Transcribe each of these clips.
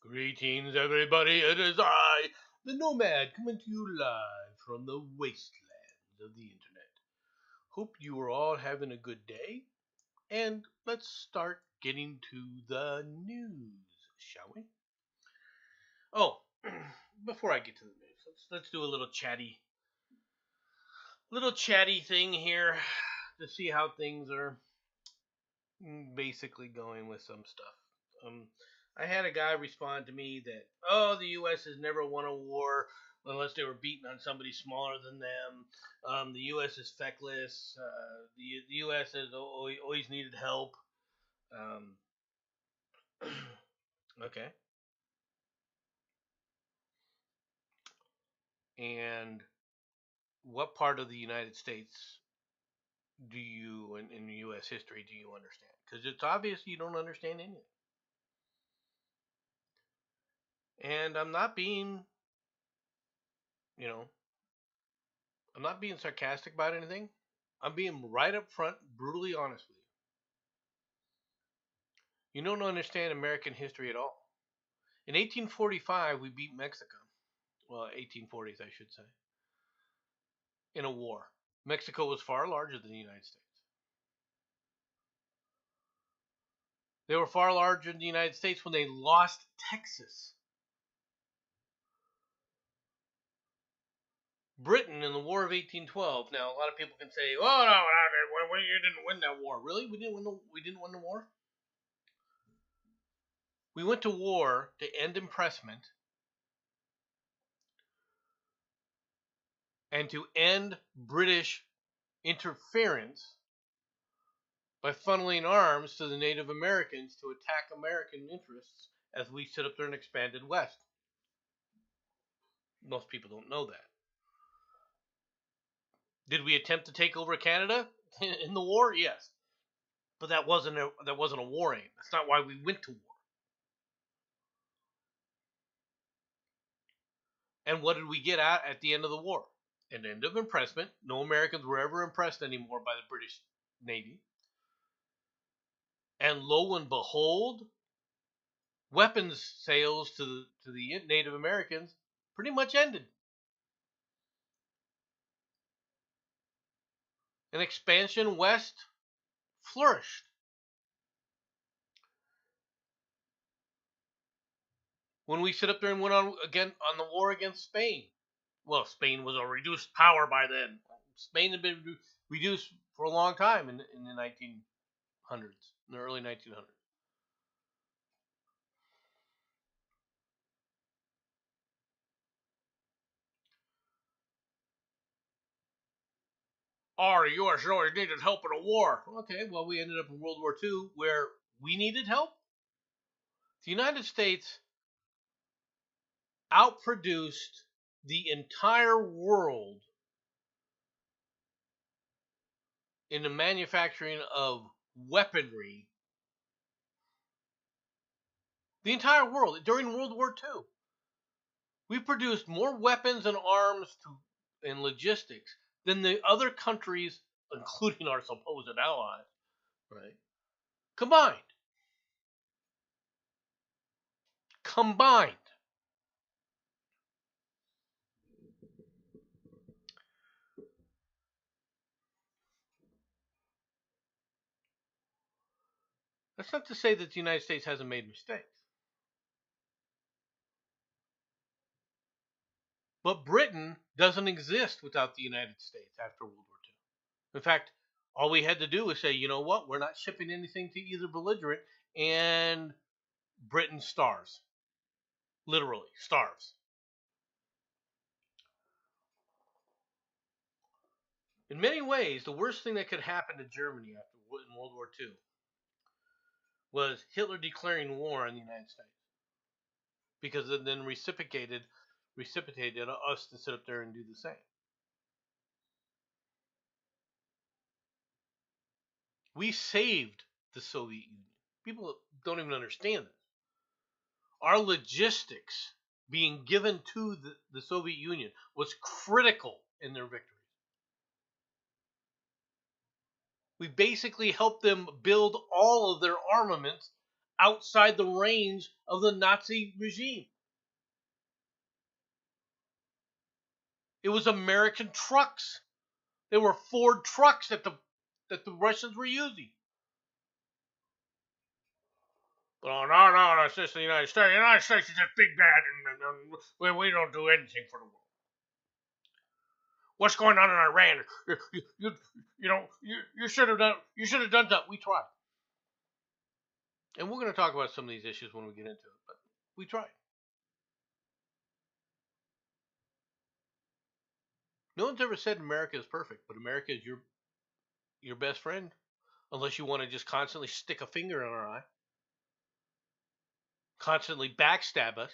Greetings, everybody. It is I, the Nomad, coming to you live from the wastelands of the internet. Hope you are all having a good day, and let's start getting to the news, shall we? Oh, before I get to the news, let's do a little chatty thing here to see how things are basically going with some stuff. I had a guy respond to me that, the U.S. has never won a war unless they were beaten on somebody smaller than them. The U.S. is feckless. The U.S. has always needed help. Um, okay. And what part of the United States do you, in U.S. history, do you understand? Because it's obvious you don't understand any of it. And you know, I'm not being sarcastic about anything. I'm being right up front, brutally honest with you. You don't understand American history at all. In 1845, we beat Mexico. Well, 1840s, I should say, in a war. Mexico was far larger than the United States. They were far larger than the United States when they lost Texas. Britain in the War of 1812. Now, a lot of people can say, "Oh no, you didn't win that war." Really? We didn't win the war. We went to war to end impressment and to end British interference by funneling arms to the Native Americans to attack American interests as we sit up there and expanded west. Most people don't know that. Did we attempt to take over Canada in the war? Yes, but that wasn't a war aim. That's not why we went to war. And what did we get at the end of the war? An end of impressment. No Americans were ever impressed anymore by the British Navy. And lo and behold, weapons sales to the Native Americans pretty much ended. And expansion west flourished. When we sit up there and went on the war against Spain, well, Spain was a reduced power by then. Spain had been reduced for a long time in the 1900s, in the early 1900s. The U.S. always needed help in a war. Okay, well, we ended up in World War II where we needed help. The United States outproduced the entire world in the manufacturing of weaponry. The entire world during World War II. We produced more weapons and arms and logistics than the other countries, including our supposed allies, right? Combined. That's not to say that the United States hasn't made mistakes. But Britain doesn't exist without the United States after World War II. In fact, all we had to do was say, you know what, we're not shipping anything to either belligerent, and Britain starves. Literally, starves. In many ways, the worst thing that could happen to Germany after World War II was Hitler declaring war on the United States, because it then precipitated us to sit up there and do the same. We saved the Soviet Union. People don't even understand this. Our logistics being given to the Soviet Union was critical in their victory. We basically helped them build all of their armaments outside the range of the Nazi regime. It was American trucks. They were Ford trucks that the Russians were using. But no, it's just the United States. The United States is just big bad, and we don't do anything for the world. What's going on in Iran? You should have done that. We tried, and we're going to talk about some of these issues when we get into it. But we tried. No one's ever said America is perfect, but America is your best friend, unless you want to just constantly stick a finger in our eye, constantly backstab us.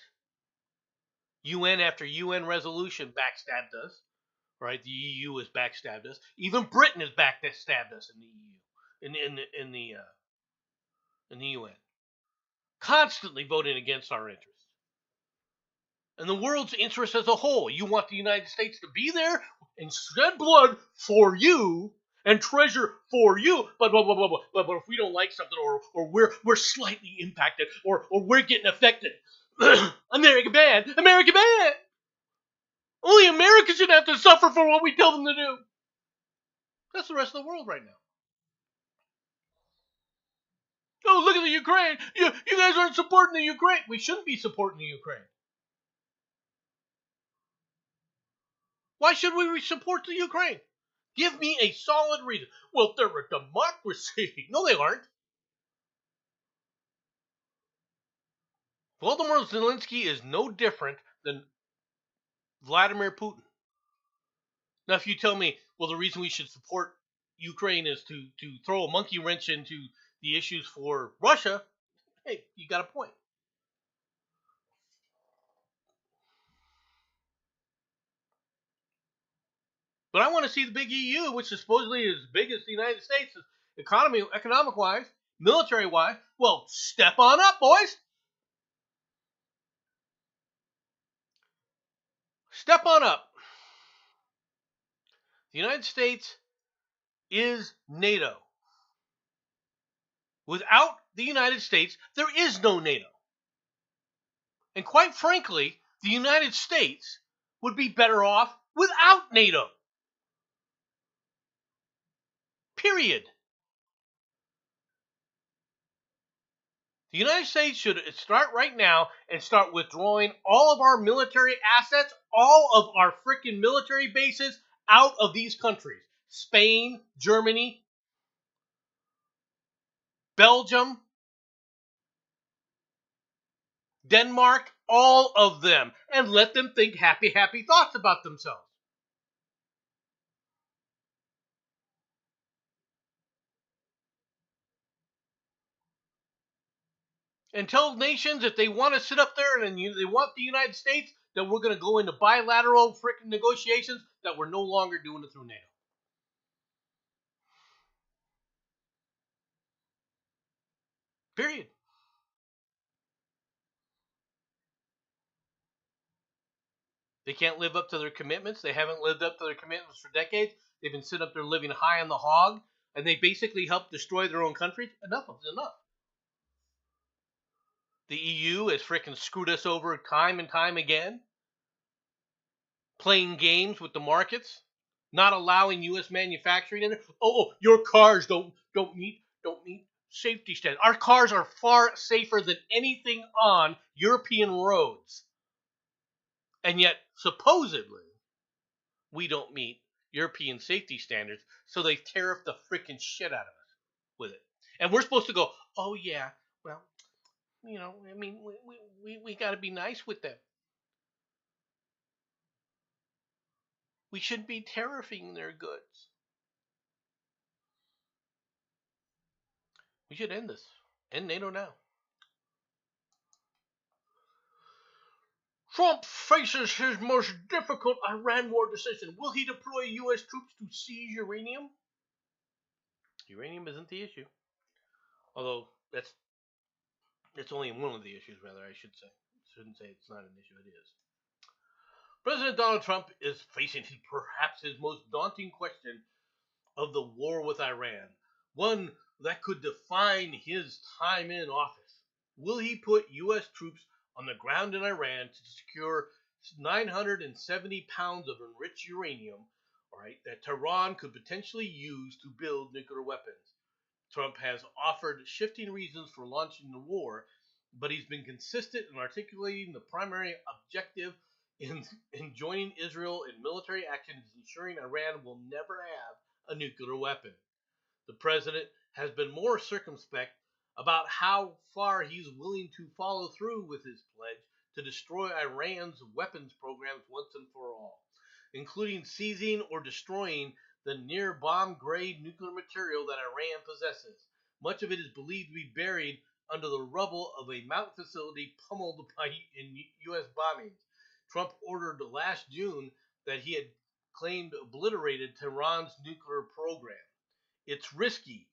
UN after UN resolution backstabbed us. Right, the EU has backstabbed us. Even Britain has backstabbed us in the EU, in the UN, constantly voting against our interests and the world's interest as a whole. You want the United States to be there and shed blood for you and treasure for you, but if we don't like something, or we're slightly impacted, or we're getting affected, America bad, America bad. Only America should have to suffer for what we tell them to do. That's the rest of the world right now. Oh, look at the Ukraine. You guys aren't supporting the Ukraine. We shouldn't be supporting the Ukraine. Why should we support the Ukraine? Give me a solid reason. Well, they're a democracy. No, they aren't. Volodymyr Zelensky is no different than Vladimir Putin. Now, if you tell me, well, the reason we should support Ukraine is to throw a monkey wrench into the issues for Russia, hey, you got a point. But I want to see the big EU, which is supposedly as big as the United States, economic-wise, military-wise. Well, step on up, boys. Step on up. The United States is NATO. Without the United States, there is no NATO. And quite frankly, the United States would be better off without NATO. Period. The United States should start right now and start withdrawing all of our military assets, all of our freaking military bases out of these countries. Spain, Germany, Belgium, Denmark, all of them. And let them think happy, happy thoughts about themselves. And tell nations if they want to sit up there and they want the United States, that we're going to go into bilateral freaking negotiations, that we're no longer doing it through NATO. Period. They can't live up to their commitments. They haven't lived up to their commitments for decades. They've been sitting up there living high on the hog, and they basically helped destroy their own countries. Enough is enough. The EU has freaking screwed us over time and time again, playing games with the markets, not allowing U.S. manufacturing in there. Oh, your cars don't meet safety standards. Our cars are far safer than anything on European roads. And yet, supposedly, we don't meet European safety standards, so they tariff the freaking shit out of us with it. And we're supposed to go, oh yeah, well, I mean, we got to be nice with them. We shouldn't be tariffing their goods. We should end this. End NATO now. Trump faces his most difficult Iran war decision. Will he deploy U.S. troops to seize uranium? Uranium isn't the issue. Although that's only one of the issues, rather, I should say. Shouldn't say it's not an issue, it is. President Donald Trump is facing perhaps his most daunting question of the war with Iran, one that could define his time in office. Will he put U.S. troops on the ground in Iran to secure 970 pounds of enriched uranium, right, that Tehran could potentially use to build nuclear weapons? Trump has offered shifting reasons for launching the war, but he's been consistent in articulating the primary objective in joining Israel in military action is ensuring Iran will never have a nuclear weapon. The president has been more circumspect about how far he's willing to follow through with his pledge to destroy Iran's weapons programs once and for all, including seizing or destroying the near bomb-grade nuclear material that Iran possesses. Much of it is believed to be buried under the rubble of a mountain facility pummeled in U.S. bombings. Trump ordered last June that he had claimed obliterated Tehran's nuclear program. It's risky,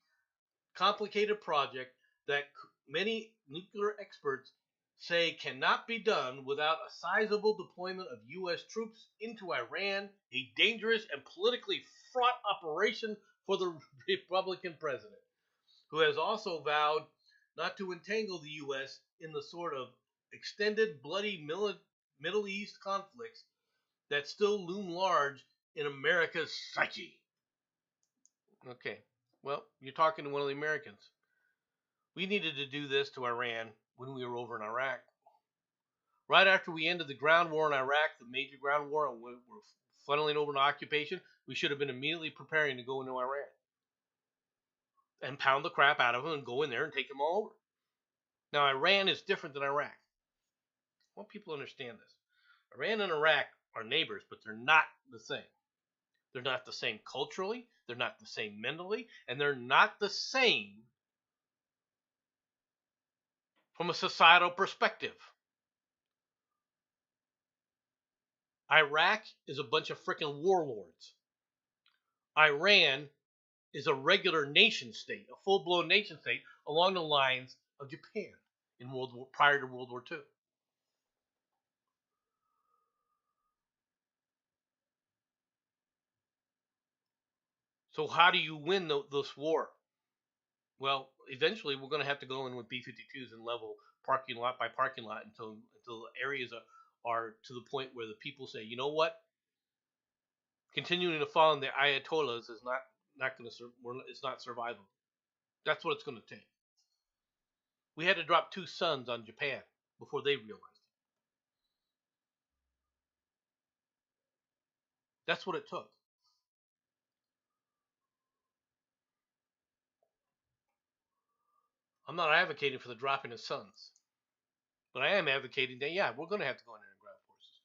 complicated project that many nuclear experts say cannot be done without a sizable deployment of U.S. troops into Iran, a dangerous and politically fraught operation for the Republican president, who has also vowed not to entangle the U.S. in the sort of extended, bloody Middle East conflicts that still loom large in America's psyche. Okay, well, you're talking to one of the Americans. We needed to do this to Iran when we were over in Iraq. Right after we ended the ground war in Iraq, the major ground war, and we're funneling over to occupation, we should have been immediately preparing to go into Iran and pound the crap out of them and go in there and take them all over. Now, Iran is different than Iraq. I want people to understand this. Iran and Iraq are neighbors, but they're not the same. They're not the same culturally, they're not the same mentally, and they're not the same from a societal perspective. Iraq is a bunch of freaking warlords. Iran is a regular nation state, a full-blown nation state along the lines of Japan in prior to World War II. So how do you win this war? Well, eventually we're going to have to go in with B-52s and level parking lot by parking lot until areas are to the point where the people say, you know what? Continuing to follow the Ayatollahs is not going to it's not survival. That's what it's going to take. We had to drop 2 sons on Japan before they realized it. That's what it took. I'm not advocating for the dropping of sons, but I am advocating that, yeah, we're going to have to go in there and grab forces.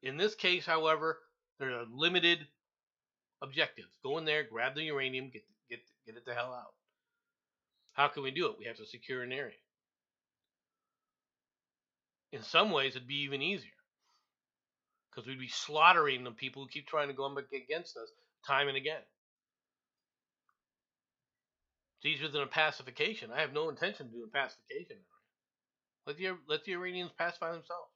In this case, however, there are limited objectives. Go in there, grab the uranium, get it the hell out. How can we do it? We have to secure an area. In some ways, it'd be even easier because we'd be slaughtering the people who keep trying to go against us time and again. It's easier than a pacification. I have no intention of doing pacification. Let the Iranians pacify themselves.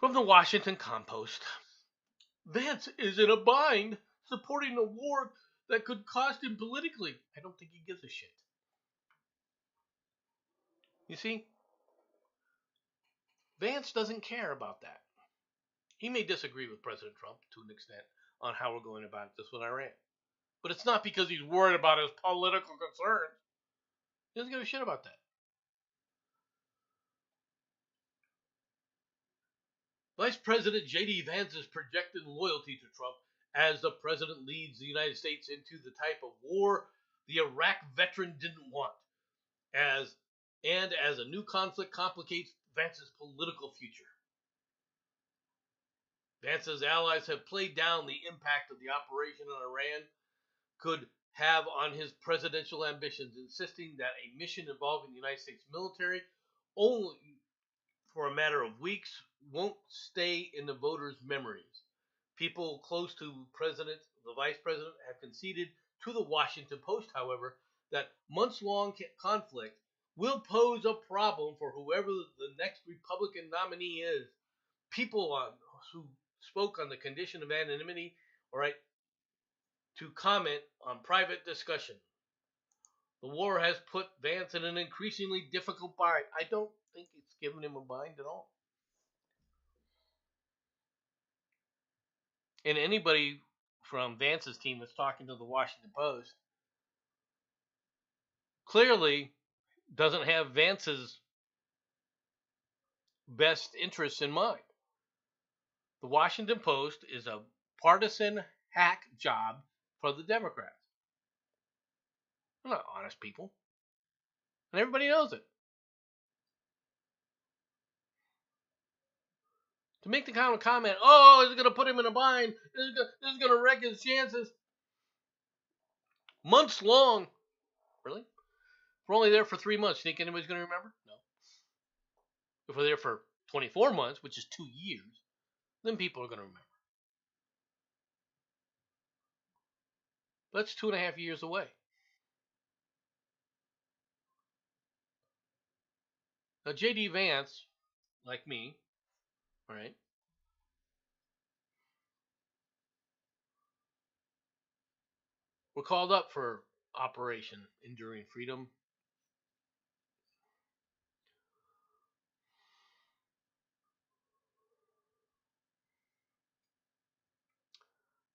From the Washington Compost, Vance is in a bind supporting a war that could cost him politically. I don't think he gives a shit. You see, Vance doesn't care about that. He may disagree with President Trump to an extent on how we're going about this with Iran. But it's not because he's worried about his political concerns. He doesn't give a shit about that. Vice President J.D. Vance's projected loyalty to Trump as the president leads the United States into the type of war the Iraq veteran didn't want, as a new conflict complicates Vance's political future. Vance's allies have played down the impact of the operation in Iran could have on his presidential ambitions, insisting that a mission involving the United States military only for a matter of weeks won't stay in the voters' memories. People close to the vice president, have conceded to the Washington Post, however, that months-long conflict will pose a problem for whoever the next Republican nominee is. People who spoke on the condition of anonymity, to comment on private discussion. The war has put Vance in an increasingly difficult bind. I don't think it's given him a bind at all. And anybody from Vance's team that's talking to the Washington Post clearly doesn't have Vance's best interests in mind. The Washington Post is a partisan hack job for the Democrats. They're not honest people. And everybody knows it. To make the kind of comment, oh, this is going to put him in a bind. This is going to wreck his chances. Months long. Really? We're only there for 3 months. Think anybody's going to remember? No. If we're there for 24 months, which is 2 years, then people are going to remember. That's 2.5 years away. Now, J.D. Vance, like me, right, were called up for Operation Enduring Freedom.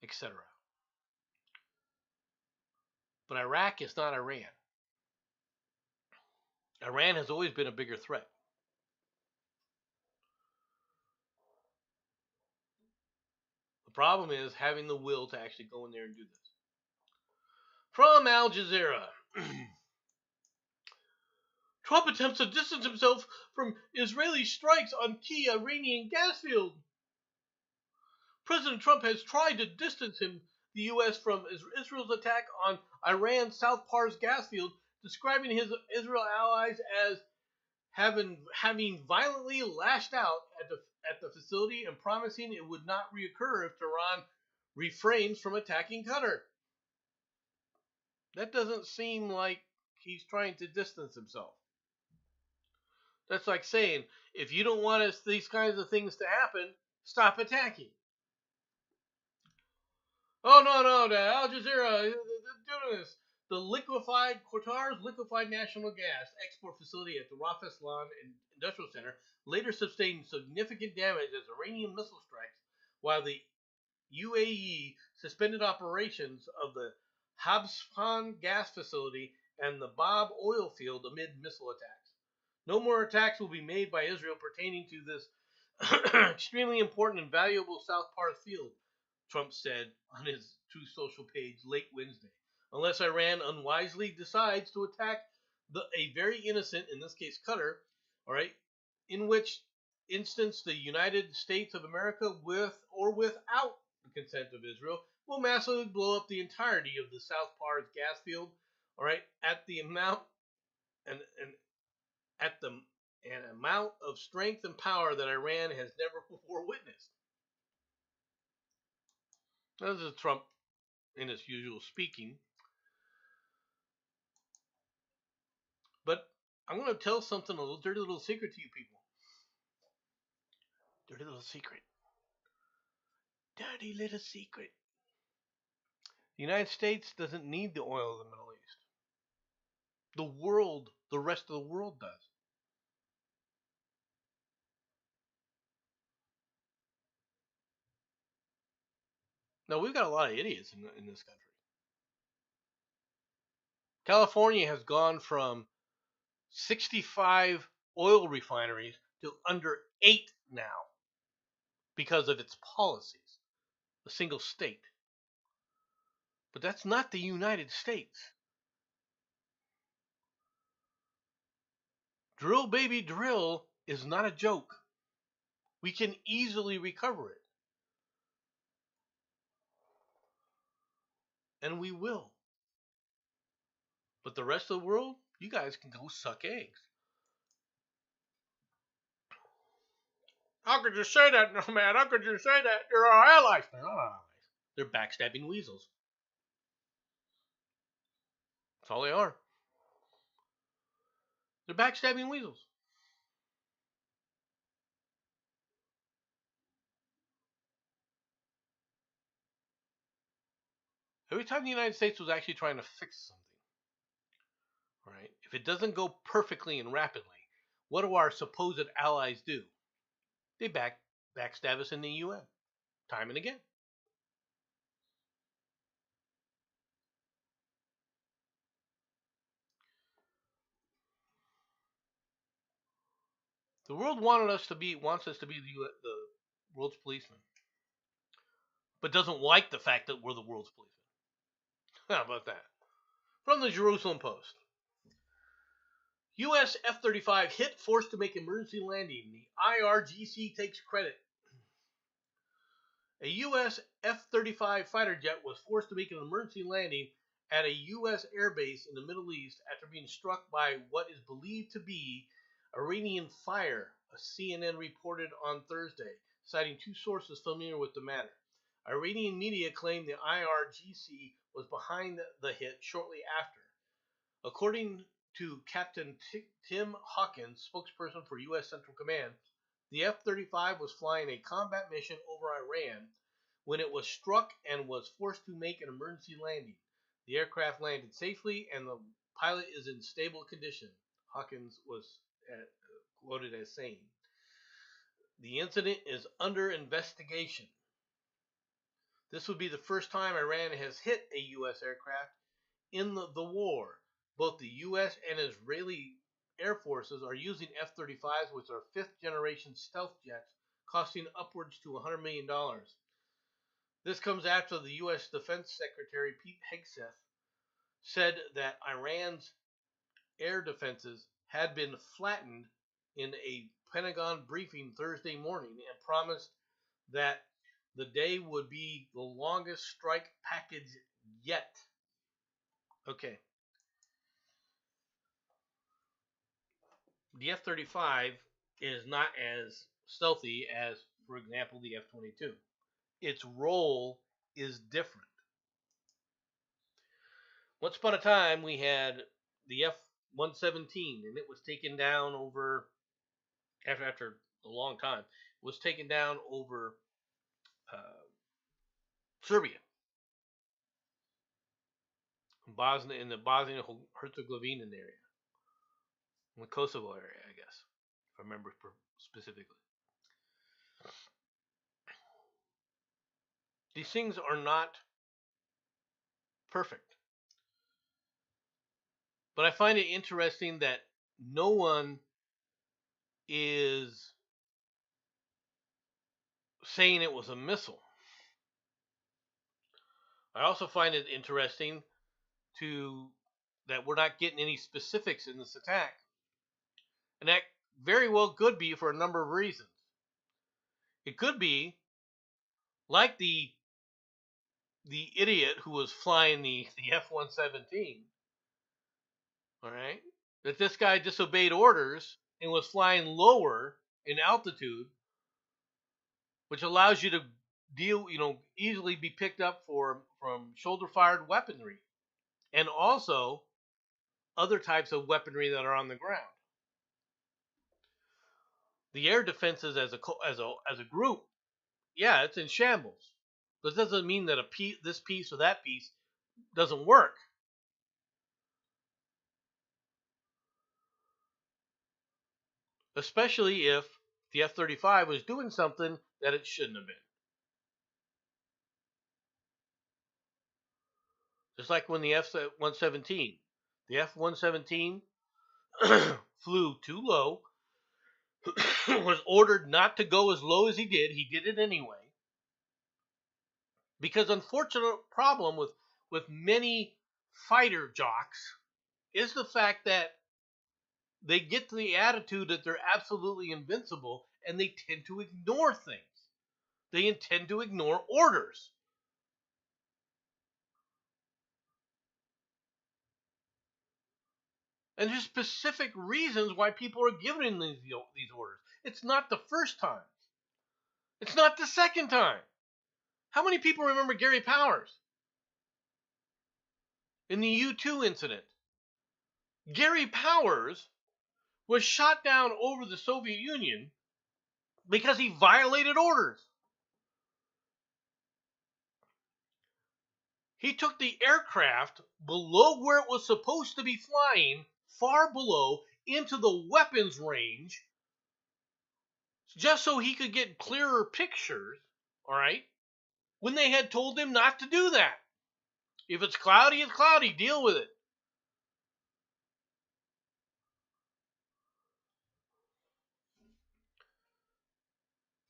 Etc. But Iraq is not Iran. Iran has always been a bigger threat. The problem is having the will to actually go in there and do this. From Al Jazeera. Trump attempts to distance himself from Israeli strikes on key Iranian gas field. President Trump has tried to distance the U.S. from Israel's attack on Iran's South Pars gas field, describing his Israel allies as having violently lashed out at the facility and promising it would not reoccur if Tehran refrains from attacking Qatar. That doesn't seem like he's trying to distance himself. That's like saying, if you don't want these kinds of things to happen, stop attacking. Oh, no, the Al Jazeera, they're doing this. Qatar's liquefied natural gas export facility at the Ras Laffan Industrial Center later sustained significant damage as Iranian missile strikes, while the UAE suspended operations of the Habshan gas facility and the Bab oil field amid missile attacks. No more attacks will be made by Israel pertaining to this extremely important and valuable South Pars field, Trump said on his Truth Social page late Wednesday, unless Iran unwisely decides to attack a very innocent, in this case Qatar, in which instance the United States of America, with or without the consent of Israel, will massively blow up the entirety of the South Pars gas field, at the amount an amount of strength and power that Iran has never before witnessed. This is Trump in his usual speaking. But I'm going to tell something, a dirty little secret to you people. Dirty little secret. Dirty little secret. The United States doesn't need the oil of the Middle East. The rest of the world does. No, we've got a lot of idiots in this country. California has gone from 65 oil refineries to under 8 now because of its policies, a single state. But that's not the United States. Drill, baby, drill is not a joke. We can easily recover it. And we will. But the rest of the world, you guys can go suck eggs. How could you say that, no man? How could you say that? You're our allies. They're not our allies. They're backstabbing weasels. That's all they are. They're backstabbing weasels. Every time the United States was actually trying to fix something, right? If it doesn't go perfectly and rapidly, what do our supposed allies do? They backstab us in the UN, time and again. The world wants us to be the world's policeman, but doesn't like the fact that we're the world's policeman. How about that? From the Jerusalem Post. U.S. F-35 hit forced to make emergency landing. The IRGC takes credit. A U.S. F-35 fighter jet was forced to make an emergency landing at a U.S. airbase in the Middle East after being struck by what is believed to be Iranian fire, a CNN reported on Thursday, citing two sources familiar with the matter. Iranian media claimed the IRGC was behind the hit shortly after. According to Captain Tim Hawkins, spokesperson for U.S. Central Command, the F-35 was flying a combat mission over Iran when it was struck and was forced to make an emergency landing. The aircraft landed safely and the pilot is in stable condition, Hawkins was quoted as saying. The incident is under investigation. This would be the first time Iran has hit a U.S. aircraft in the war. Both the U.S. and Israeli air forces are using F-35s, which are fifth-generation stealth jets, costing upwards to $100 million. This comes after the U.S. Defense Secretary Pete Hegseth said that Iran's air defenses had been flattened in a Pentagon briefing Thursday morning and promised that the day would be the longest strike package yet. Okay. The F-35 is not as stealthy as, for example, the F-22. Its role is different. Once upon a time, we had the F-117, and it was taken down after a long time, was taken down over Serbia, in the Bosnia-Herzegovina area, in the Kosovo area, I guess, if I remember specifically. These things are not perfect. But I find it interesting that no one is saying it was a missile. I also find it interesting that we're not getting any specifics in this attack. And that very well could be for a number of reasons. It could be like the idiot who was flying the F-117, all right, that this guy disobeyed orders and was flying lower in altitude, which allows you to easily be picked up from shoulder-fired weaponry, and also other types of weaponry that are on the ground. The air defenses as a group, yeah, it's in shambles, but it doesn't mean that this piece or that piece doesn't work. Especially if the F-35 was doing something that it shouldn't have been. Just like when the F-117, the F-117 flew too low, was ordered not to go as low as he did. He did it anyway. Because unfortunate problem with many fighter jocks is the fact that they get to the attitude that they're absolutely invincible and they tend to ignore things. They intend to ignore orders. And there's specific reasons why people are giving these orders. It's not the first time. It's not the second time. How many people remember Gary Powers in the U-2 incident? Gary Powers was shot down over the Soviet Union because he violated orders. He took the aircraft below where it was supposed to be flying, far below, into the weapons range, just so he could get clearer pictures, all right, when they had told him not to do that. If it's cloudy, it's cloudy. Deal with it.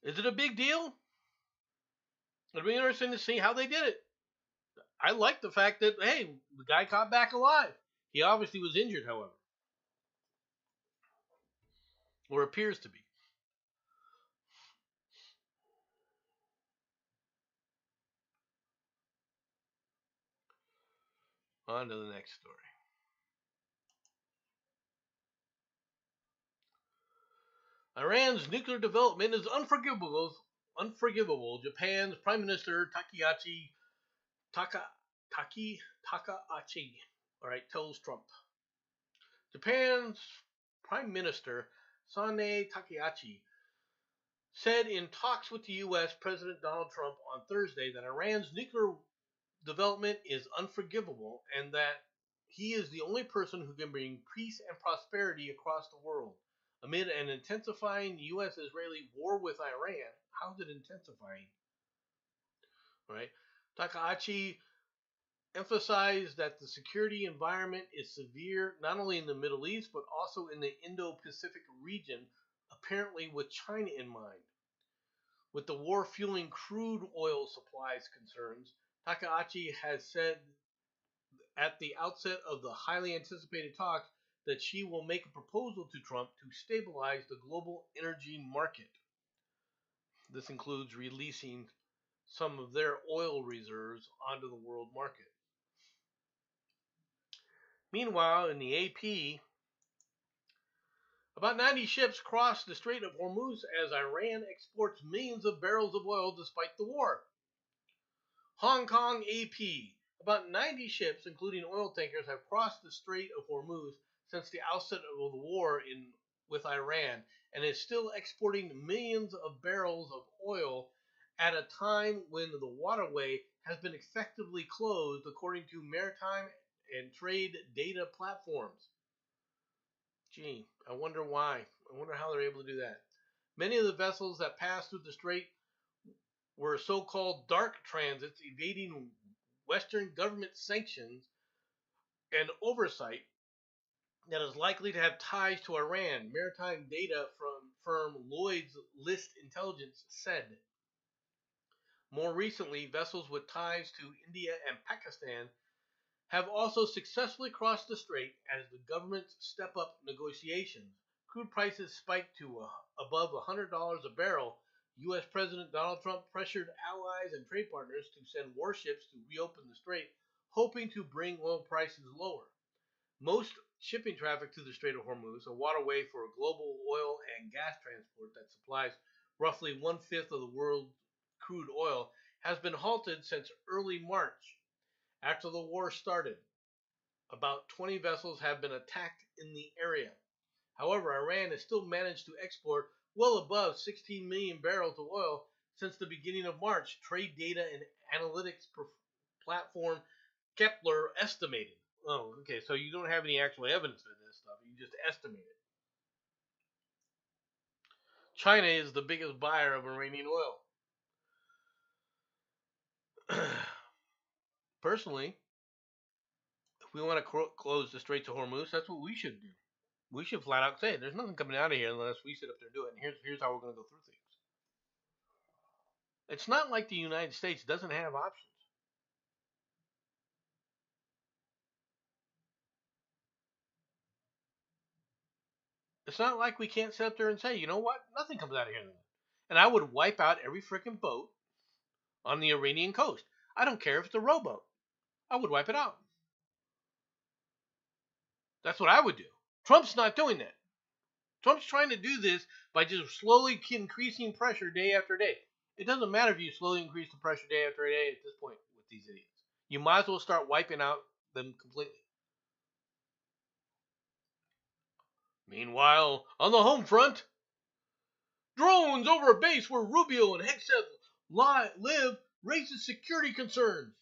Is it a big deal? It'll be interesting to see how they did it. I like the fact that, hey, the guy caught back alive. He obviously was injured, however, or appears to be. On to the next story. Iran's nuclear development is unforgivable. Unforgivable. Japan's Prime Minister Takaichi, all right, tells Trump. Japan's Prime Minister Sane Takaichi said in talks with the U.S. President Donald Trump on Thursday that Iran's nuclear development is unforgivable and that he is the only person who can bring peace and prosperity across the world. Amid an intensifying U.S.-Israeli war with Iran, how's it intensifying? Right? Takaichi emphasized that the security environment is severe not only in the Middle East but also in the Indo-Pacific region, apparently with China in mind. With the war fueling crude oil supplies concerns, Takaichi has said at the outset of the highly anticipated talks that she will make a proposal to Trump to stabilize the global energy market. This includes releasing some of their oil reserves onto the world market. Meanwhile, in the AP, about 90 ships crossed the Strait of Hormuz as Iran exports millions of barrels of oil despite the war. Hong Kong AP. About 90 ships, including oil tankers, have crossed the Strait of Hormuz since the outset of the war with Iran and is still exporting millions of barrels of oil at a time when the waterway has been effectively closed, according to maritime and trade data platforms. Gee, I wonder why. I wonder how they're able to do that. Many of the vessels that passed through the strait were so-called dark transits, evading Western government sanctions and oversight that is likely to have ties to Iran, maritime data from firm Lloyd's List Intelligence said. More recently, vessels with ties to India and Pakistan have also successfully crossed the strait as the governments step up negotiations. Crude prices spiked to above $100 a barrel. U.S. President Donald Trump pressured allies and trade partners to send warships to reopen the strait, hoping to bring oil prices lower. Most shipping traffic through the Strait of Hormuz, a waterway for global oil and gas transport that supplies roughly one-fifth of the world's crude oil, has been halted since early March. After the war started, about 20 vessels have been attacked in the area. However, Iran has still managed to export well above 16 million barrels of oil since the beginning of March, trade data and analytics platform Kepler estimated. Oh, okay, so you don't have any actual evidence for this stuff, you just estimate it. China is the biggest buyer of Iranian oil. Personally, we want to close the Straits of Hormuz, that's what we should do. We should flat out say there's nothing coming out of here unless we sit up there and do it. And here's how we're going to go through things. It's not like the United States doesn't have options. It's not like we can't sit up there and say, you know what, nothing comes out of here. And I would wipe out every freaking boat on the Iranian coast. I don't care if it's a rowboat. I would wipe it out. That's what I would do. Trump's not doing that. Trump's trying to do this by just slowly increasing pressure day after day. It doesn't matter if you slowly increase the pressure day after day at this point with these idiots. You might as well start wiping out them completely. Meanwhile, on the home front, drones over a base where Rubio and Hegseth live raises security concerns.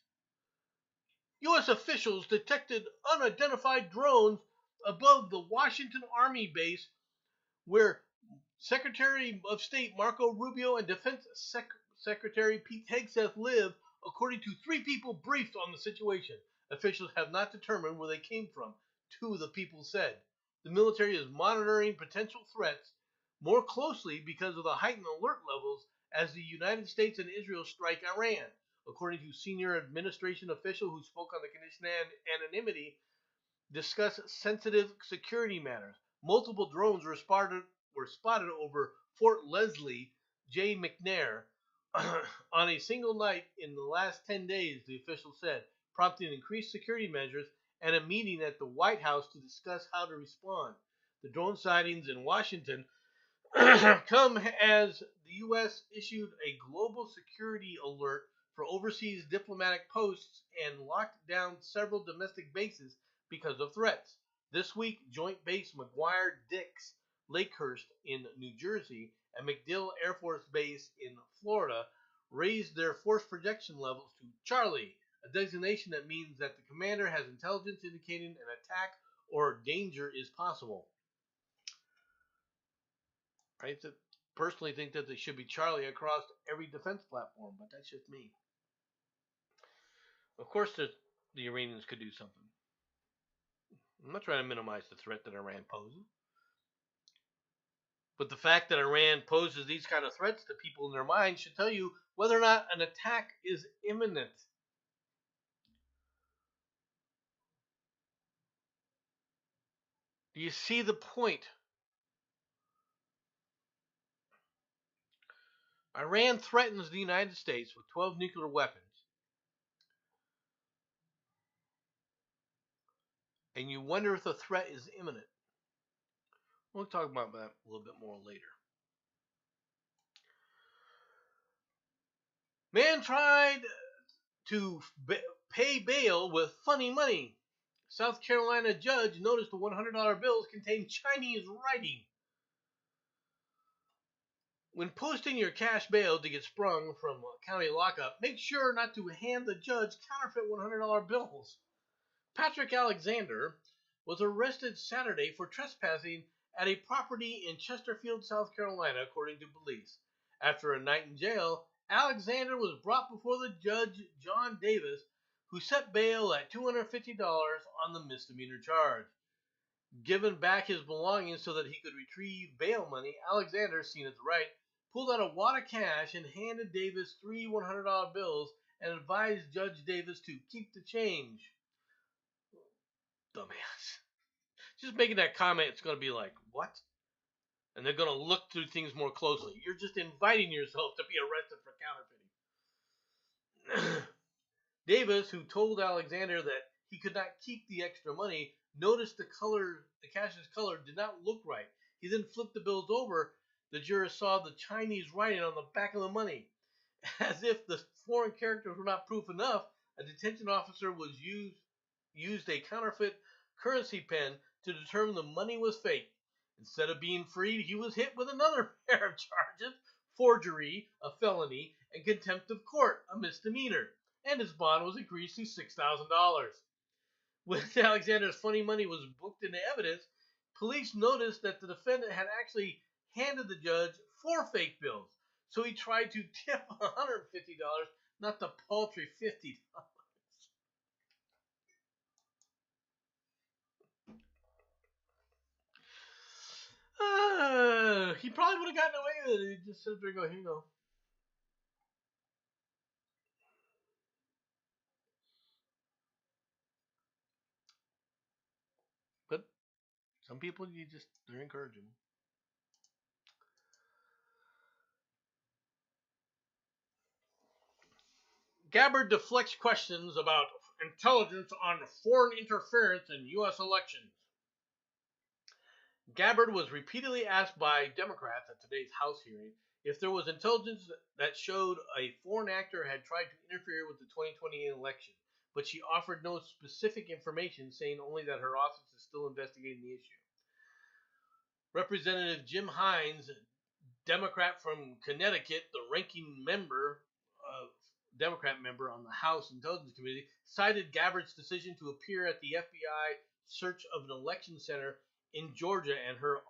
U.S. officials detected unidentified drones above the Washington Army base where Secretary of State Marco Rubio and Defense Secretary Pete Hegseth live, according to 3 people briefed on the situation. Officials have not determined where they came from, 2 of the people said. The military is monitoring potential threats more closely because of the heightened alert levels as the United States and Israel strike Iran, according to senior administration official who spoke on the condition of anonymity, discuss sensitive security matters. Multiple drones were spotted over Fort Leslie J. McNair on a single night in the last 10 days, the official said, prompting increased security measures and a meeting at the White House to discuss how to respond. The drone sightings in Washington come as the U.S. issued a global security alert for overseas diplomatic posts and locked down several domestic bases because of threats. This week, Joint Base McGuire-Dix Lakehurst in New Jersey and MacDill Air Force Base in Florida raised their force projection levels to Charlie, a designation that means that the commander has intelligence indicating an attack or danger is possible. I personally think that they should be Charlie across every defense platform, but that's just me. Of course, the Iranians could do something. I'm not trying to minimize the threat that Iran poses. But the fact that Iran poses these kind of threats to people in their minds should tell you whether or not an attack is imminent. Do you see the point? Iran threatens the United States with 12 nuclear weapons. And you wonder if the threat is imminent. We'll talk about that a little bit more later. Man tried to pay bail with funny money. South Carolina judge noticed the $100 bills contained Chinese writing. When posting your cash bail to get sprung from a county lockup, make sure not to hand the judge counterfeit $100 bills. Patrick Alexander was arrested Saturday for trespassing at a property in Chesterfield, South Carolina, according to police. After a night in jail, Alexander was brought before the judge, John Davis, who set bail at $250 on the misdemeanor charge. Given back his belongings so that he could retrieve bail money, Alexander, seen as right, pulled out a wad of cash and handed Davis 3 $100 bills and advised Judge Davis to keep the change. Dumbass. Just making that comment, it's going to be like, what? And they're going to look through things more closely. You're just inviting yourself to be arrested for counterfeiting. Davis, who told Alexander that he could not keep the extra money, noticed the cash's color did not look right. He then flipped the bills over. The juror saw the Chinese writing on the back of the money. As if the foreign characters were not proof enough, a detention officer used a counterfeit currency pen to determine the money was fake. Instead of being freed, he was hit with another pair of charges: forgery, a felony, and contempt of court, a misdemeanor. And his bond was increased to $6,000. When Alexander's funny money was booked into evidence, police noticed that the defendant had actually handed the judge 4 fake bills. So he tried to tip $150, not the paltry $50. He probably would have gotten away with it. He just sit there and go, here you go. But some people, they're encouraging. Gabbard deflects questions about intelligence on foreign interference in U.S. elections. Gabbard was repeatedly asked by Democrats at today's House hearing if there was intelligence that showed a foreign actor had tried to interfere with the 2020 election, but she offered no specific information, saying only that her office is still investigating the issue. Representative Jim Hines, Democrat from Connecticut, the ranking member, Democrat member on the House Intelligence Committee, cited Gabbard's decision to appear at the FBI search of an election center in Georgia and her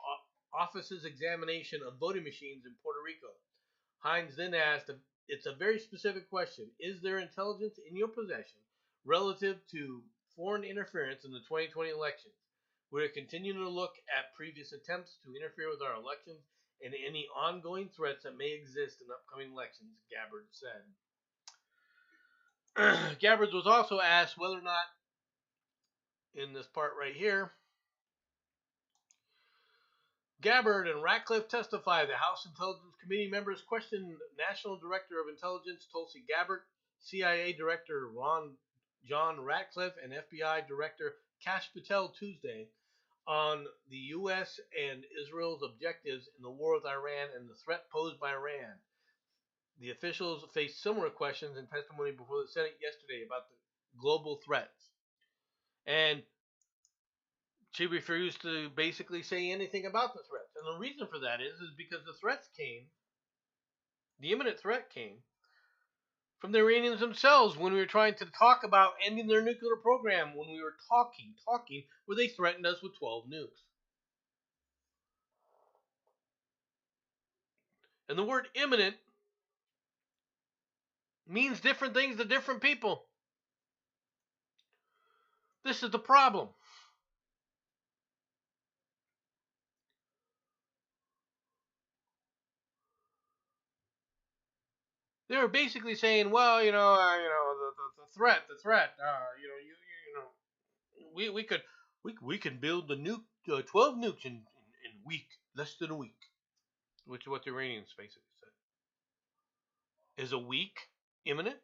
office's examination of voting machines in Puerto Rico. Hines then asked, it's a very specific question. Is there intelligence in your possession relative to foreign interference in the 2020 elections? We're continuing to look at previous attempts to interfere with our elections and any ongoing threats that may exist in upcoming elections, Gabbard said. Gabbard was also asked whether or not, in this part right here, Gabbard and Ratcliffe testified. The House Intelligence Committee members questioned National Director of Intelligence Tulsi Gabbard, CIA Director John Ratcliffe, and FBI Director Kash Patel Tuesday on the U.S. and Israel's objectives in the war with Iran and the threat posed by Iran. The officials faced similar questions in testimony before the Senate yesterday about the global threats. And she refused to basically say anything about the threats. And the reason for that is because the imminent threat came from the Iranians themselves when we were trying to talk about ending their nuclear program, when we were talking, where they threatened us with 12 nukes. And the word imminent means different things to different people. This is the problem. They were basically saying, well, the threat, we can build the nuke, 12 nukes in a week, less than a week, which is what the Iranians basically said. Is a week imminent?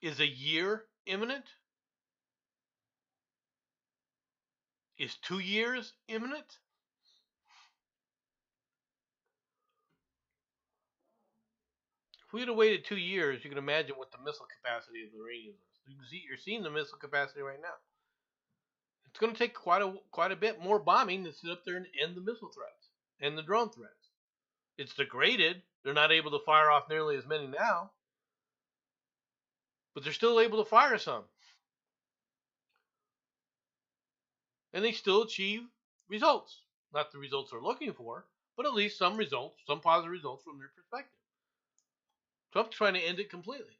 Is a year imminent? Is 2 years imminent? If we had waited 2 years, you can imagine what the missile capacity of the Iranians is. You're seeing the missile capacity right now. It's going to take quite a bit more bombing to sit up there and end the missile threats and the drone threats. It's degraded. They're not able to fire off nearly as many now, but they're still able to fire some. And they still achieve results. Not the results they're looking for, but at least some results, some positive results from their perspective. Trump's trying to end it completely.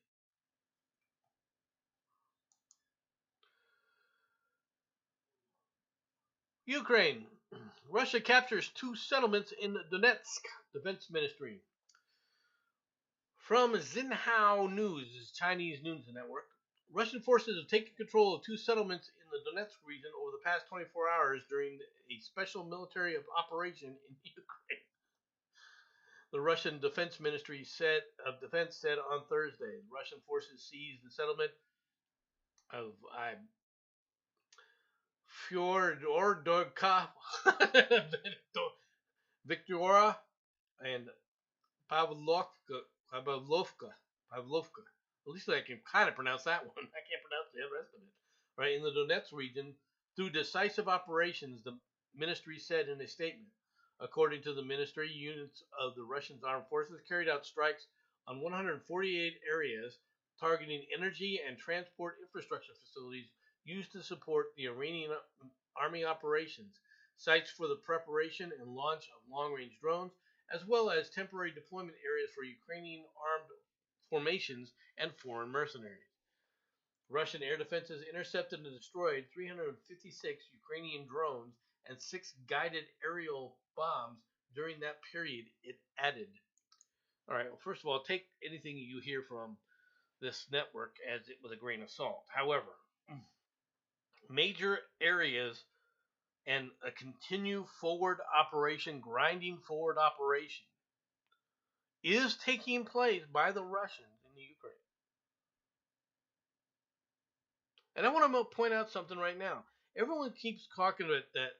Ukraine. Russia captures 2 settlements in Donetsk, Defense Ministry. From Xinhua News, Chinese news network, Russian forces have taken control of 2 settlements in the Donetsk region over the past 24 hours during a special military operation in Ukraine. The Russian Defense Ministry said on Thursday. Russian forces seized the settlement of Fyodorka, Victoria, and Pavlovka. At least I can kind of pronounce that one. I can't pronounce the rest of it. Right, in the Donetsk region, through decisive operations, the ministry said in a statement. According to the ministry, units of the Russian armed forces carried out strikes on 148 areas targeting energy and transport infrastructure facilities used to support the Iranian army operations, sites for the preparation and launch of long-range drones, as well as temporary deployment areas for Ukrainian armed formations and foreign mercenaries. Russian air defenses intercepted and destroyed 356 Ukrainian drones and 6 guided aerial bombs during that period, it added. All right, well, first of all, take anything you hear from this network as it with a grain of salt. However, major areas and a continue forward operation, grinding forward operation, is taking place by the Russians in the Ukraine. And I want to point out something right now. Everyone keeps talking about that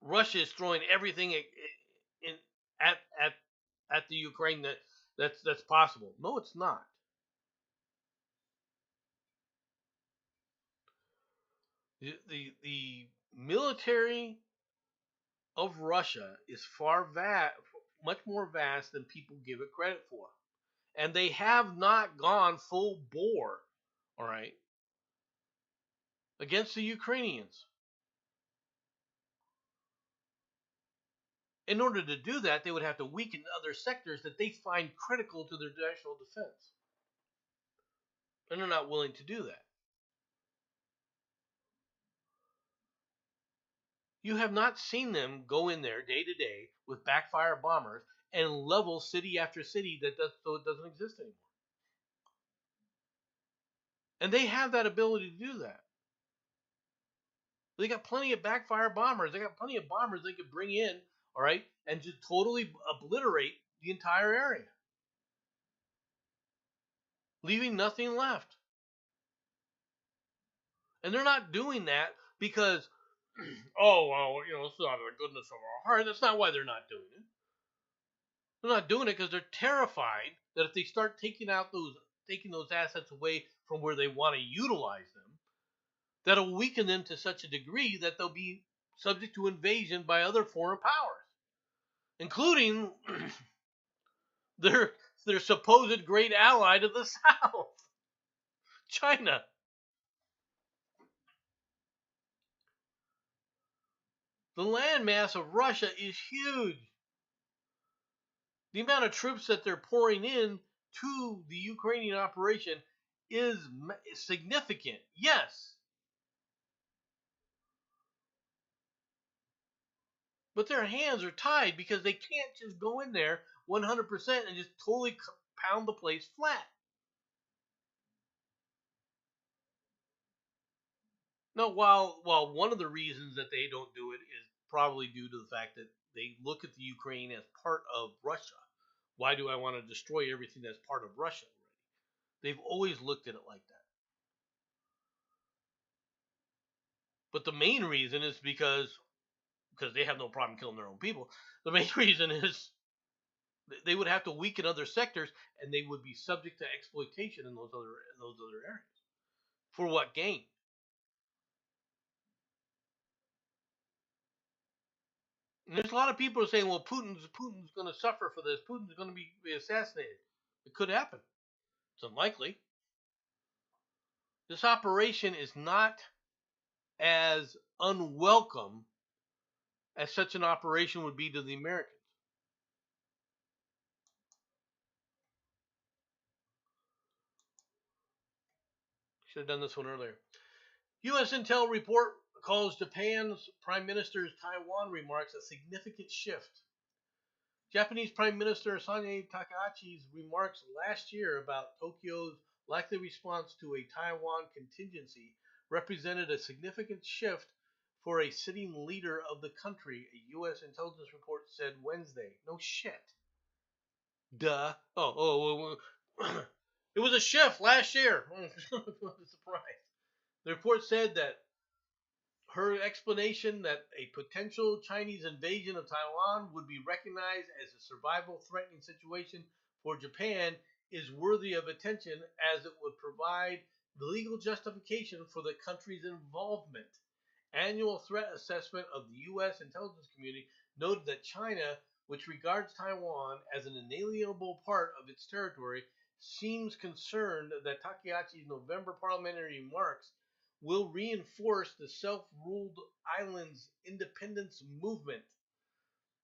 Russia is throwing everything in at at at the Ukraine that's possible. No, it's not. The military of Russia is much more vast than people give it credit for, and they have not gone full bore, all right, against the Ukrainians. In order to do that, they would have to weaken other sectors that they find critical to their national defense, and they're not willing to do that. You have not seen them go in there day to day with backfire bombers and level city after city so it doesn't exist anymore. And they have that ability to do that. They got plenty of backfire bombers. They got plenty of bombers they could bring in, all right, and just totally obliterate the entire area, leaving nothing left. And they're not doing that because, oh, well, it's out of the goodness of our heart. That's not why they're not doing it. They're not doing it because they're terrified that if they start taking those assets away from where they want to utilize them, that'll weaken them to such a degree that they'll be subject to invasion by other foreign powers, including their supposed great ally to the south, China. The landmass of Russia is huge. The amount of troops that they're pouring in to the Ukrainian operation is significant. Yes. But their hands are tied because they can't just go in there 100% and just totally pound the place flat. Now, while one of the reasons that they don't do it is probably due to the fact that they look at the Ukraine as part of Russia. Why do I want to destroy everything that's part of Russia already? They've always looked at it like that. But the main reason is because they have no problem killing their own people. The main reason is they would have to weaken other sectors, and they would be subject to exploitation in those other areas. For what gain? And there's a lot of people who are saying, well, Putin's going to suffer for this. Putin's going to be assassinated. It could happen. It's unlikely. This operation is not as unwelcome as such an operation would be to the Americans. Should have done this one earlier. U.S. Intel report calls Japan's Prime Minister's Taiwan remarks a significant shift. Japanese Prime Minister Sanae Takahachi's remarks last year about Tokyo's likely response to a Taiwan contingency represented a significant shift for a sitting leader of the country, a U.S. intelligence report said Wednesday. No shit. Duh. It was a shift last year. What a surprise. The report said that her explanation that a potential Chinese invasion of Taiwan would be recognized as a survival-threatening situation for Japan is worthy of attention, as it would provide the legal justification for the country's involvement. Annual threat assessment of the U.S. intelligence community noted that China, which regards Taiwan as an inalienable part of its territory, seems concerned that Takahachi's November parliamentary remarks will reinforce the self-ruled island's independence movement.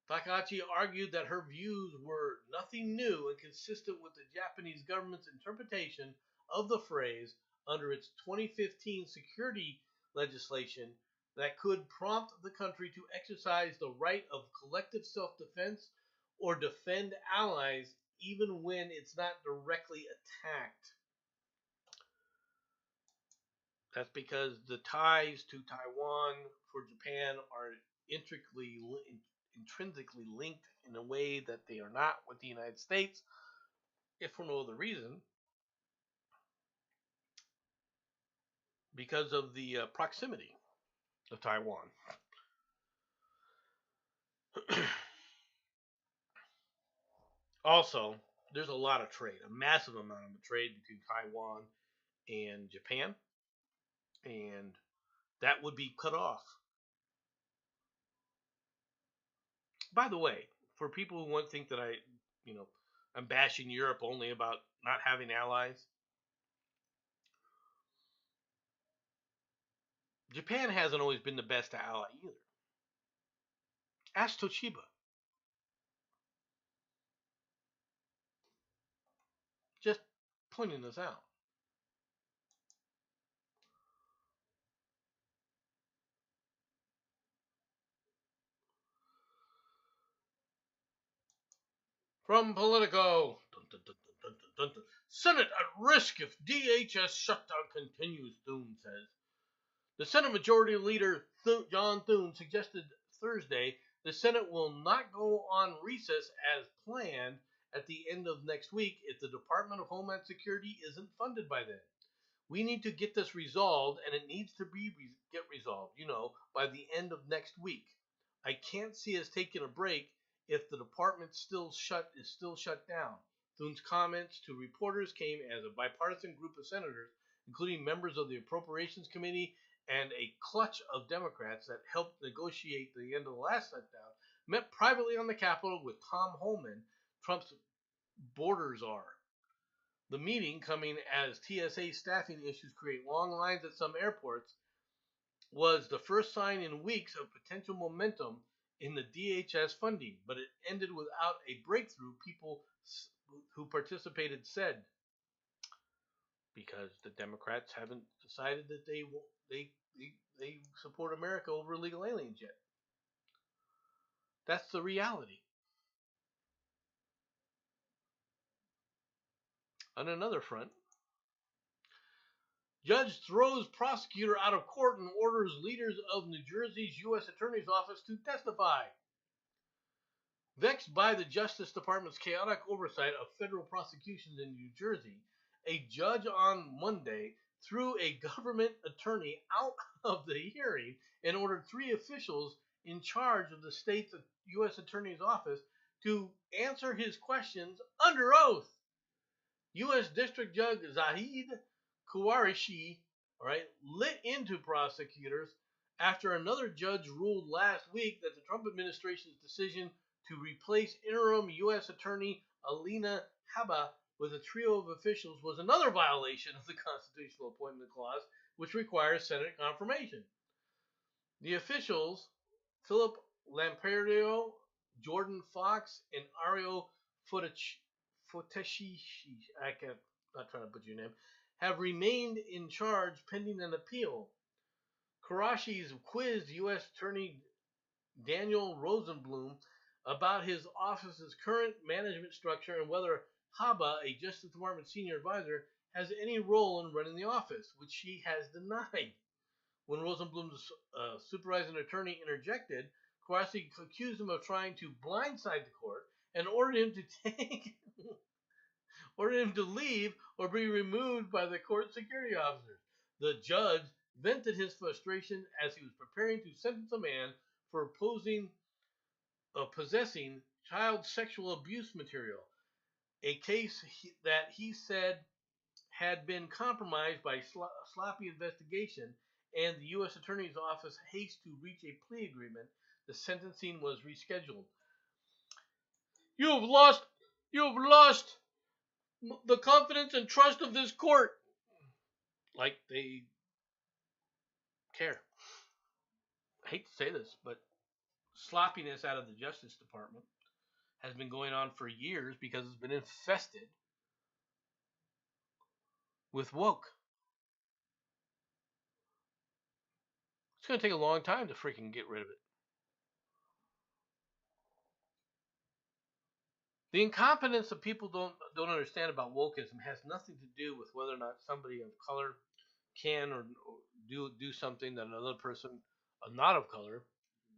Takahashi argued that her views were nothing new and consistent with the Japanese government's interpretation of the phrase under its 2015 security legislation that could prompt the country to exercise the right of collective self-defense or defend allies even when it's not directly attacked. That's because the ties to Taiwan for Japan are intrinsically linked in a way that they are not with the United States, if for no other reason, because of the proximity of Taiwan. Also, there's a lot of trade, a massive amount of trade between Taiwan and Japan, and that would be cut off. By the way, for people who want to think that I'm bashing Europe only about not having allies, Japan hasn't always been the best ally either. Ask Toshiba. Just pointing this out. From Politico. Dun, dun, dun, Senate at risk if DHS shutdown continues, Thune says. The Senate Majority Leader John Thune suggested Thursday the Senate will not go on recess as planned at the end of next week if the Department of Homeland Security isn't funded by then. We need to get this resolved, and it needs to get resolved, by the end of next week. I can't see us taking a break if the department is still shut down. Thune's comments to reporters came as a bipartisan group of senators, including members of the Appropriations Committee and a clutch of Democrats that helped negotiate the end of the last shutdown, met privately on the Capitol with Tom Homan, Trump's border czar. The meeting, coming as TSA staffing issues create long lines at some airports, was the first sign in weeks of potential momentum in the DHS funding, but it ended without a breakthrough, people who participated said, because the Democrats haven't decided that they support America over illegal aliens yet. That's the reality. On another front, judge throws prosecutor out of court and orders leaders of New Jersey's U.S. Attorney's Office to testify. Vexed by the Justice Department's chaotic oversight of federal prosecutions in New Jersey, a judge on Monday threw a government attorney out of the hearing and ordered 3 officials in charge of the state's U.S. Attorney's Office to answer his questions under oath. U.S. District Judge Zahid Kuwarishi lit into prosecutors after another judge ruled last week that the Trump administration's decision to replace interim U.S. Attorney Alina Habba with a trio of officials was another violation of the Constitutional Appointment Clause, which requires Senate confirmation. The officials, Philip Lamperio, Jordan Fox, and Ario Foteshishi, I'm not trying to butcher your name, have remained in charge pending an appeal. Karashi's quizzed U.S. Attorney Daniel Rosenblum about his office's current management structure and whether Habba, a Justice Department senior advisor, has any role in running the office, which she has denied. When Rosenblum's supervising attorney interjected, Karashi accused him of trying to blindside the court and ordered him to leave or be removed by the court security officers. The judge vented his frustration as he was preparing to sentence a man for possessing child sexual abuse material, a case that he said had been compromised by sloppy investigation and the U.S. Attorney's Office haste to reach a plea agreement. The sentencing was rescheduled. You have lost the confidence and trust of this court. Like they care. I hate to say this, but sloppiness out of the Justice Department has been going on for years because it's been infested with woke. going to take a long time to freaking get rid of it. The incompetence that people don't understand about wokeism has nothing to do with whether or not somebody of color can or do something that another person, not of color,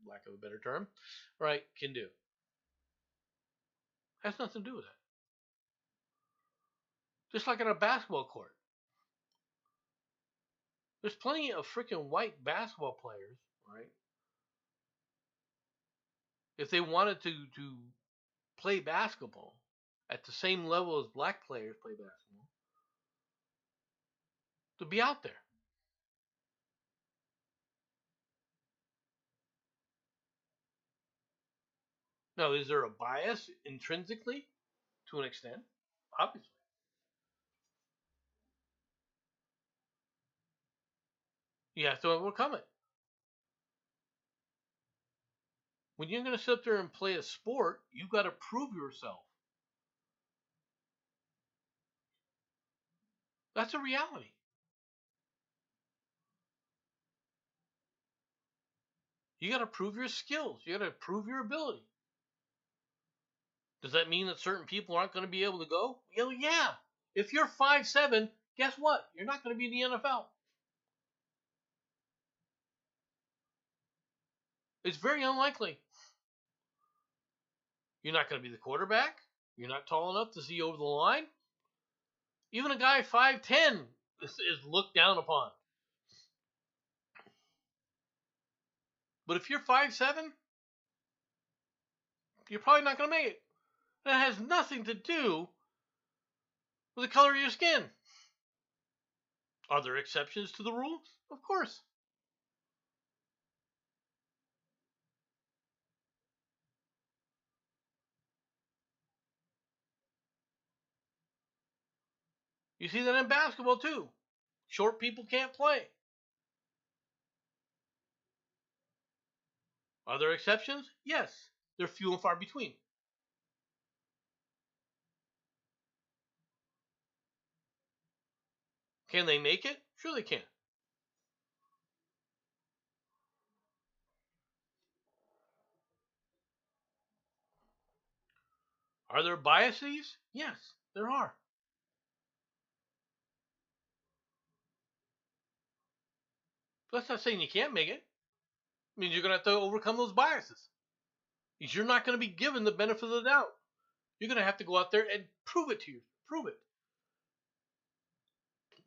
lack of a better term, right, can do. Has nothing to do with it. Just like on a basketball court. There's plenty of freaking white basketball players, right? If they wanted to play basketball at the same level as black players play basketball, to be out there. Now, is there a bias intrinsically to an extent? Obviously. You have to overcome it. When you're going to sit there and play a sport, you've got to prove yourself. That's a reality. You got to prove your skills. You got to prove your ability. Does that mean that certain people aren't going to be able to go? Yeah. If you're 5'7", guess what? You're not going to be in the NFL. It's very unlikely. You're not going to be the quarterback. You're not tall enough to see over the line. Even a guy 5'10" is looked down upon. But if you're 5'7", you're probably not going to make it. That has nothing to do with the color of your skin. Are there exceptions to the rule? Of course. You see that in basketball too. Short people can't play. Are there exceptions? Yes. They're few and far between. Can they make it? Sure they can. Are there biases? Yes, there are. But that's not saying you can't make it. It means you're going to have to overcome those biases. Because you're not going to be given the benefit of the doubt. You're going to have to go out there and prove it to you. Prove it.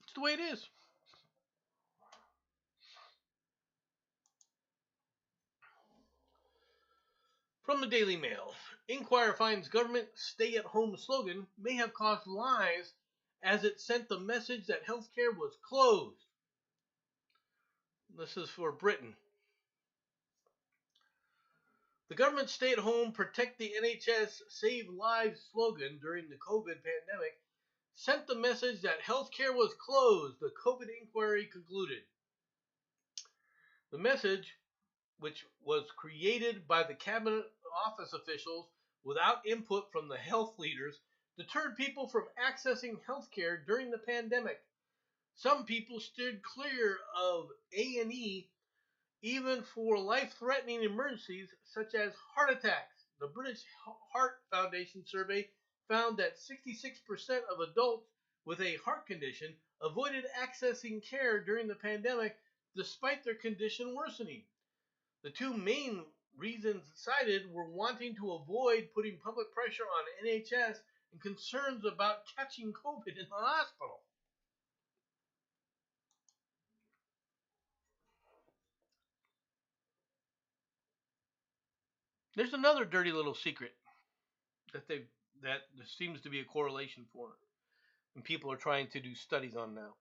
It's the way it is. From the Daily Mail, Inquirer finds government stay-at-home slogan may have caused lies as it sent the message that healthcare was closed. This is for Britain. The government stay-at-home, protect the NHS, save lives slogan during the COVID pandemic sent the message that healthcare was closed, the COVID inquiry concluded. The message, which was created by the cabinet office officials without input from the health leaders, deterred people from accessing healthcare during the pandemic. Some people steered clear of A&E even for life-threatening emergencies such as heart attacks. The British Heart Foundation survey found that 66% of adults with a heart condition avoided accessing care during the pandemic despite their condition worsening. The two main reasons cited were wanting to avoid putting public pressure on NHS and concerns about catching COVID in the hospital. There's another dirty little secret that there seems to be a correlation for, and people are trying to do studies on now.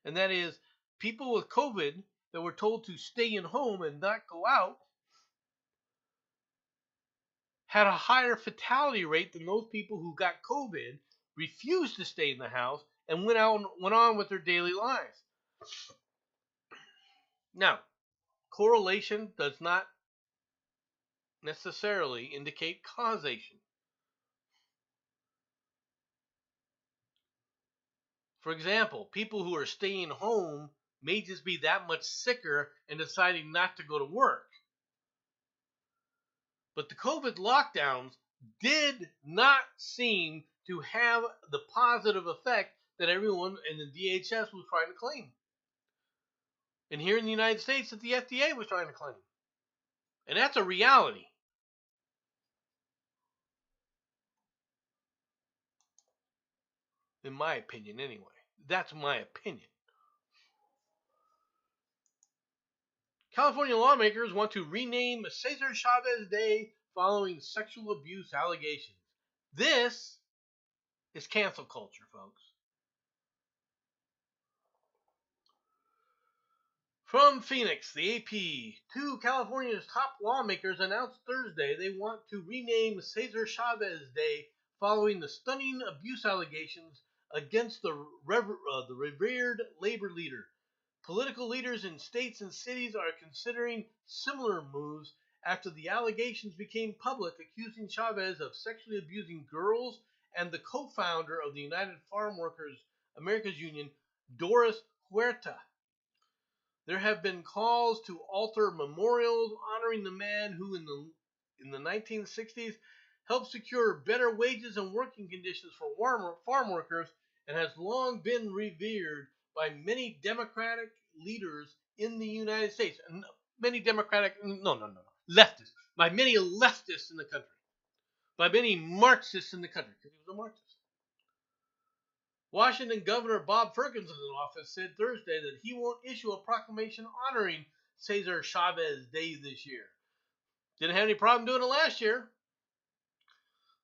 And that is people with COVID that were told to stay in home and not go out had a higher fatality rate than those people who got COVID, refused to stay in the house, and went on with their daily lives. Now, correlation does not necessarily indicate causation. For example, people who are staying home may just be that much sicker and deciding not to go to work. But the COVID lockdowns did not seem to have the positive effect that everyone in the DHS was trying to claim. And here in the United States, that the FDA was trying to claim. And that's a reality. In my opinion, anyway. That's my opinion. California lawmakers want to rename Cesar Chavez Day following sexual abuse allegations. This is cancel culture, folks. From Phoenix, the AP, two of California's top lawmakers announced Thursday they want to rename Cesar Chavez Day following the stunning abuse allegations against the revered labor leader. Political leaders in states and cities are considering similar moves after the allegations became public, accusing Chavez of sexually abusing girls and the co-founder of the United Farm Workers America's Union, Doris Huerta. There have been calls to alter memorials honoring the man who in the 1960s helped secure better wages and working conditions for farm workers and has long been revered by many Democratic leaders in the United States. And leftists. By many leftists in the country. By many Marxists in the country, because he was a Marxist. Washington Governor Bob Ferguson's office said Thursday that he won't issue a proclamation honoring Cesar Chavez Day this year. Didn't have any problem doing it last year.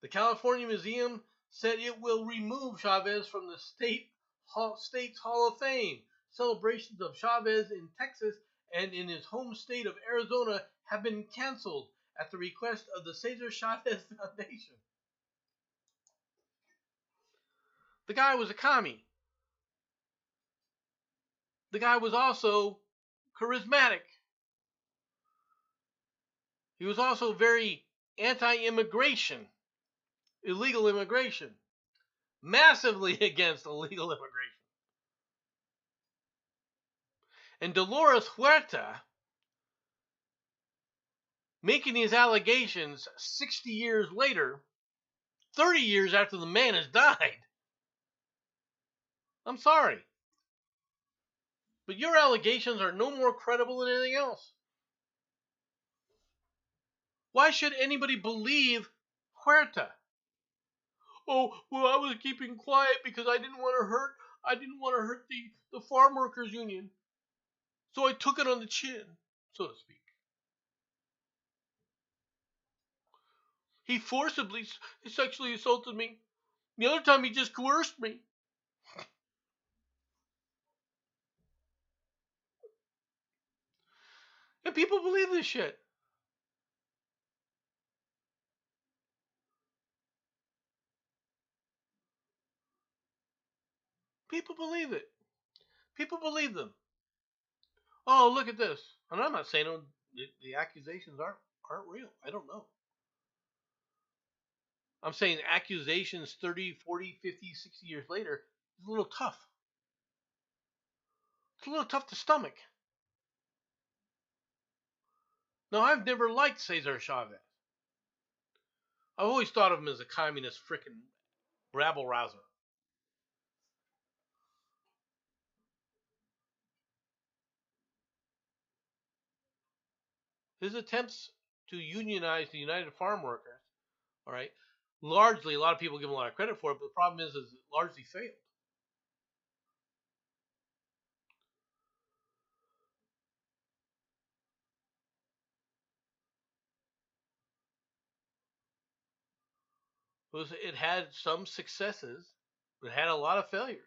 The California Museum said it will remove Chavez from the state's Hall of Fame. Celebrations of Chavez in Texas and in his home state of Arizona have been canceled at the request of the Cesar Chavez Foundation. The guy was a commie. The guy was also charismatic. He was also very anti-immigration, illegal immigration, massively against illegal immigration. And Dolores Huerta, making these allegations 60 years later, 30 years after the man has died. I'm sorry. But your allegations are no more credible than anything else. Why should anybody believe Huerta? Oh, well, I was keeping quiet because I didn't want to hurt the farm workers union. So I took it on the chin, so to speak. He forcibly sexually assaulted me. The other time he just coerced me. And people believe this shit. People believe it. People believe them. Oh, look at this. And I'm not saying the accusations aren't real. I don't know. I'm saying accusations 30, 40, 50, 60 years later is a little tough. It's a little tough to stomach. Now, I've never liked Cesar Chavez. I've always thought of him as a communist frickin' rabble-rouser. His attempts to unionize the United Farm Workers, all right, largely, a lot of people give him a lot of credit for it, but the problem is it largely failed. It had some successes, but it had a lot of failures.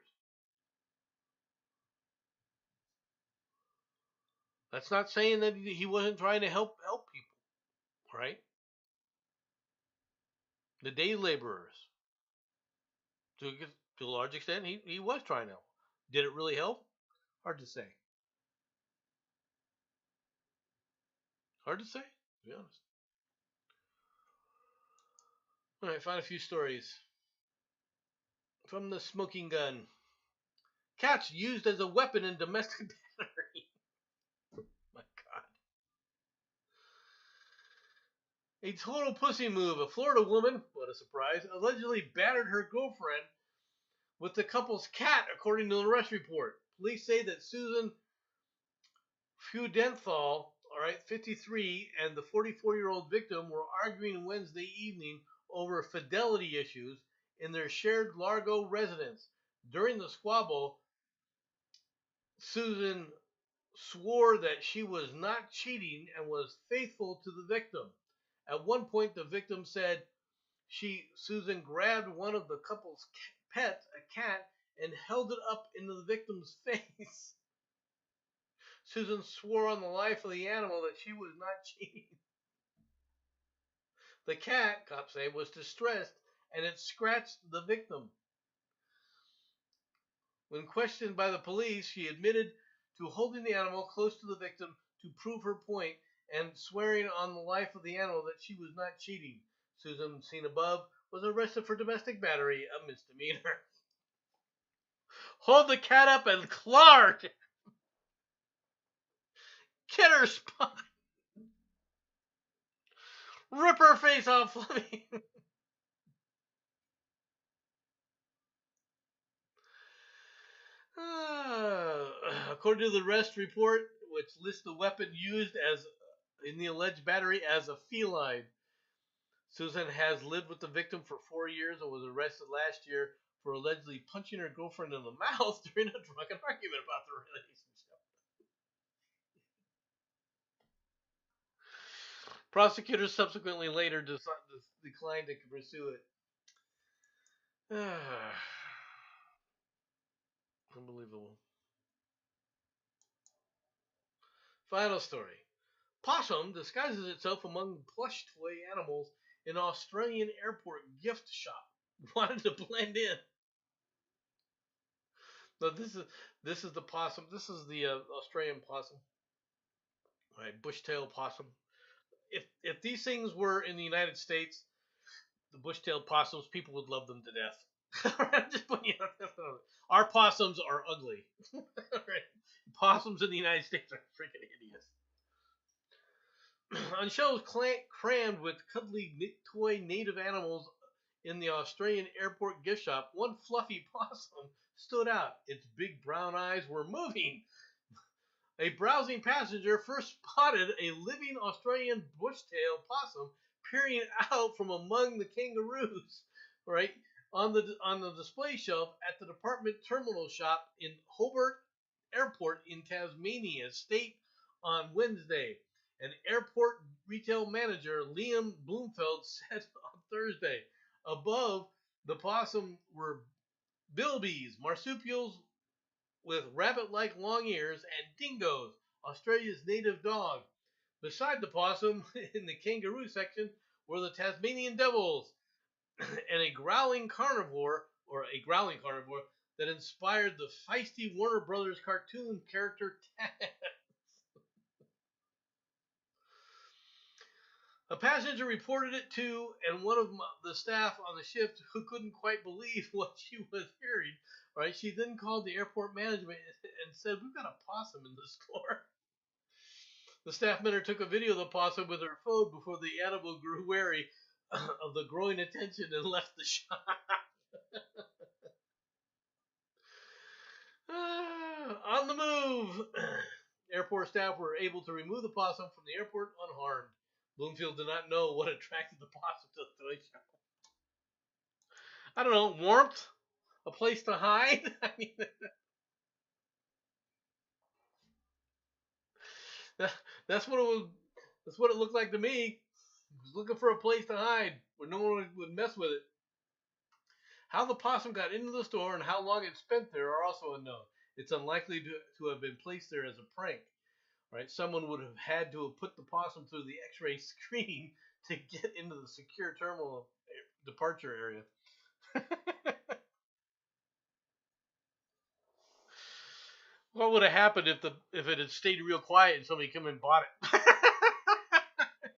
That's not saying that he wasn't trying to help people, right? The day laborers, to a large extent, he was trying to help. Did it really help? Hard to say. Hard to say, to be honest. All right, find a few stories from the smoking gun. Cats used as a weapon in domestic battery. My God. A total pussy move. A Florida woman, what a surprise, allegedly battered her girlfriend with the couple's cat, according to the arrest report. Police say that Susan Feudenthal, 53, and the 44-year-old victim were arguing Wednesday evening over fidelity issues in their shared Largo residence. During the squabble, Susan swore that she was not cheating and was faithful to the victim. At one point, the victim said Susan grabbed one of the couple's pets, a cat, and held it up into the victim's face. Susan swore on the life of the animal that she was not cheating. The cat, cops say, was distressed and it scratched the victim. When questioned by the police, she admitted to holding the animal close to the victim to prove her point and swearing on the life of the animal that she was not cheating. Susan, seen above, was arrested for domestic battery, a misdemeanor. Hold the cat up and Clark! Get her spine! Rip her face off, Fleming! According to the arrest report, which lists the weapon used as in the alleged battery as a feline, Susan has lived with the victim for 4 years and was arrested last year for allegedly punching her girlfriend in the mouth during a drunken argument about the relationship. Prosecutors subsequently later declined to pursue it. Unbelievable. Final story. Possum disguises itself among plush toy animals in Australian airport gift shop. Wanted to blend in. No, this is the possum. This is the Australian possum. Right, bush-tailed possum. If these things were in the United States, the bush-tailed possums, people would love them to death. I'm just putting you on. Our possums are ugly. Right. Possums in the United States are freaking hideous. On shows crammed with cuddly toy native animals in the Australian airport gift shop, one fluffy possum stood out. Its big brown eyes were moving. A browsing passenger first spotted a living Australian bush-tailed possum peering out from among the kangaroos, right, on the display shelf at the department terminal shop in Hobart Airport in Tasmania State on Wednesday. An airport retail manager, Liam Bloomfield, said on Thursday. Above the possum were bilbies, marsupials with rabbit-like long ears, and dingoes, Australia's native dog. Beside the possum, in the kangaroo section, were the Tasmanian devils and a growling carnivore that inspired the feisty Warner Brothers cartoon character Taz. A passenger reported it to, and one of the staff on the shift who couldn't quite believe what she was hearing. Right? She then called the airport management and said, "We've got a possum in the store." The staff member took a video of the possum with her phone before the animal grew wary of the growing attention and left the shop. On the move! Airport staff were able to remove the possum from the airport unharmed. Bloomfield did not know what attracted the possum to the toy shop. I don't know, warmth? A place to hide? I mean, that's what it was. That's what it looked like to me. It was looking for a place to hide where no one would mess with it. How the possum got into the store and how long it spent there are also unknown. It's unlikely to have been placed there as a prank. Right? Someone would have had to have put the possum through the X-ray screen to get into the secure terminal departure area. What would have happened if it had stayed real quiet and somebody come and bought it?